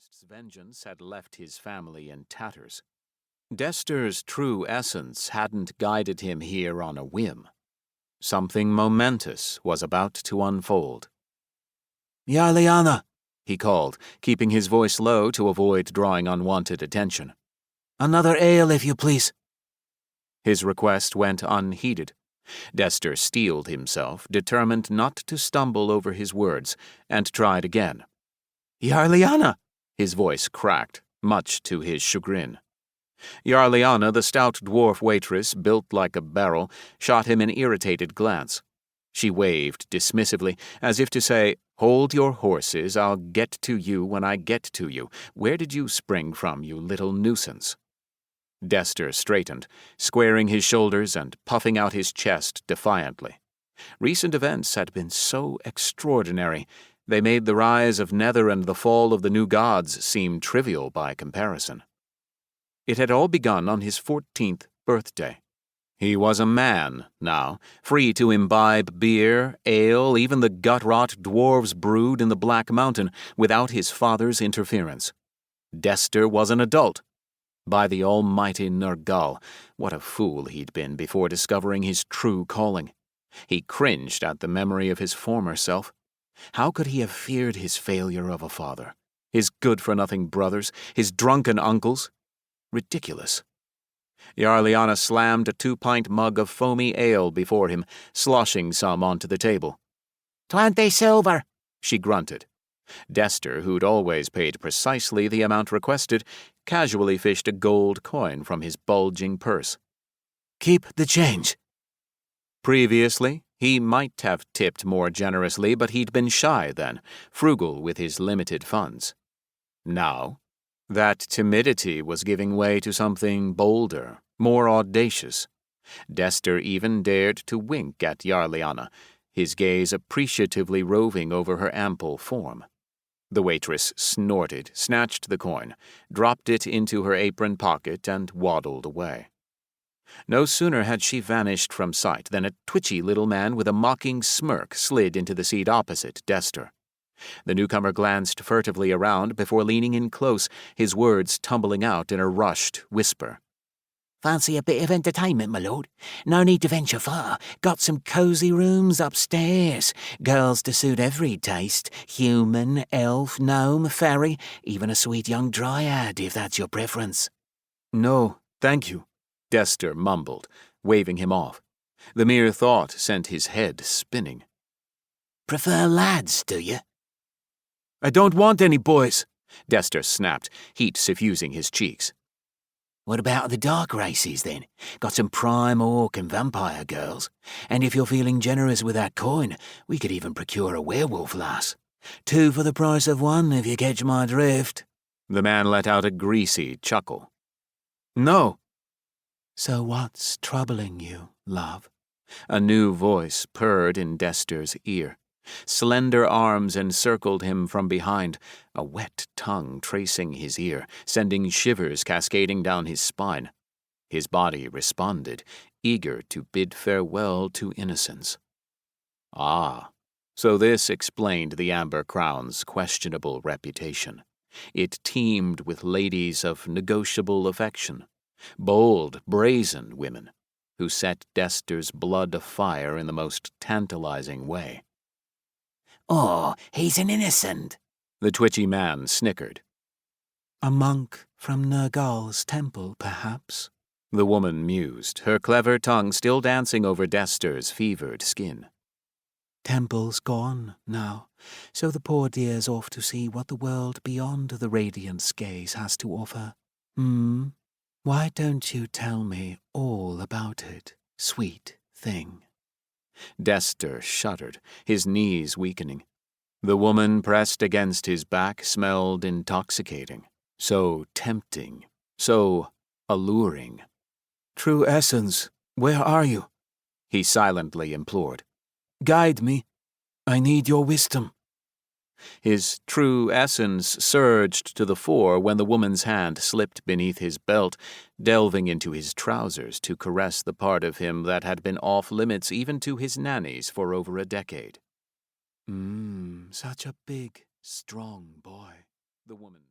Tempest's vengeance had left his family in tatters. Dester's true essence hadn't guided him here on a whim. Something momentous was about to unfold. "Yarliana," he called, keeping his voice low to avoid drawing unwanted attention. "Another ale, if you please." His request went unheeded. Dester steeled himself, determined not to stumble over his words, and tried again. "Yarliana!" His voice cracked, much to his chagrin. Yarliana, the stout dwarf waitress, built like a barrel, shot him an irritated glance. She waved dismissively, as if to say, "Hold your horses, I'll get to you when I get to you. Where did you spring from, you little nuisance?" Dester straightened, squaring his shoulders and puffing out his chest defiantly. Recent events had been so extraordinary, they made the rise of Nether and the fall of the new gods seem trivial by comparison. It had all begun on his 14th birthday. He was a man now, free to imbibe beer, ale, even the gut-rot dwarves brewed in the Black Mountain without his father's interference. Dester was an adult. By the almighty Nergal, what a fool he'd been before discovering his true calling. He cringed at the memory of his former self. How could he have feared his failure of a father, his good-for-nothing brothers, his drunken uncles? Ridiculous. Yarliana slammed a 2-pint mug of foamy ale before him, sloshing some onto the table. "20 silver," she grunted. Dester, who'd always paid precisely the amount requested, casually fished a gold coin from his bulging purse. "Keep the change." Previously, he might have tipped more generously, but he'd been shy then, frugal with his limited funds. Now, that timidity was giving way to something bolder, more audacious. Dester even dared to wink at Yarliana, his gaze appreciatively roving over her ample form. The waitress snorted, snatched the coin, dropped it into her apron pocket, and waddled away. No sooner had she vanished from sight than a twitchy little man with a mocking smirk slid into the seat opposite Dester. The newcomer glanced furtively around before leaning in close, his words tumbling out in a rushed whisper. "Fancy a bit of entertainment, my lord? No need to venture far. Got some cosy rooms upstairs. Girls to suit every taste. Human, elf, gnome, fairy, even a sweet young dryad, if that's your preference." "No, thank you," Dester mumbled, waving him off. The mere thought sent his head spinning. "Prefer lads, do you?" "I don't want any boys," Dester snapped, heat suffusing his cheeks. "What about the dark races, then? Got some prime orc and vampire girls. And if you're feeling generous with that coin, we could even procure a werewolf lass. 2 for the price of 1, if you catch my drift." The man let out a greasy chuckle. "No." "So what's troubling you, love?" A new voice purred in Dester's ear. Slender arms encircled him from behind, a wet tongue tracing his ear, sending shivers cascading down his spine. His body responded, eager to bid farewell to innocence. Ah, so this explained the Amber Crown's questionable reputation. It teemed with ladies of negotiable affection, bold, brazen women, who set Dester's blood afire in the most tantalizing way. "Oh, he's an innocent," the twitchy man snickered. "A monk from Nergal's temple, perhaps?" the woman mused, her clever tongue still dancing over Dester's fevered skin. "Temple's gone now, so the poor dear's off to see what the world beyond the radiant gaze has to offer. Why don't you tell me all about it, sweet thing?" Dester shuddered, his knees weakening. The woman pressed against his back smelled intoxicating, so tempting, so alluring. "True Essence, where are you?" he silently implored. "Guide me. I need your wisdom." His true essence surged to the fore when the woman's hand slipped beneath his belt, delving into his trousers to caress the part of him that had been off-limits even to his nannies for over a decade. Such a big, strong boy," the woman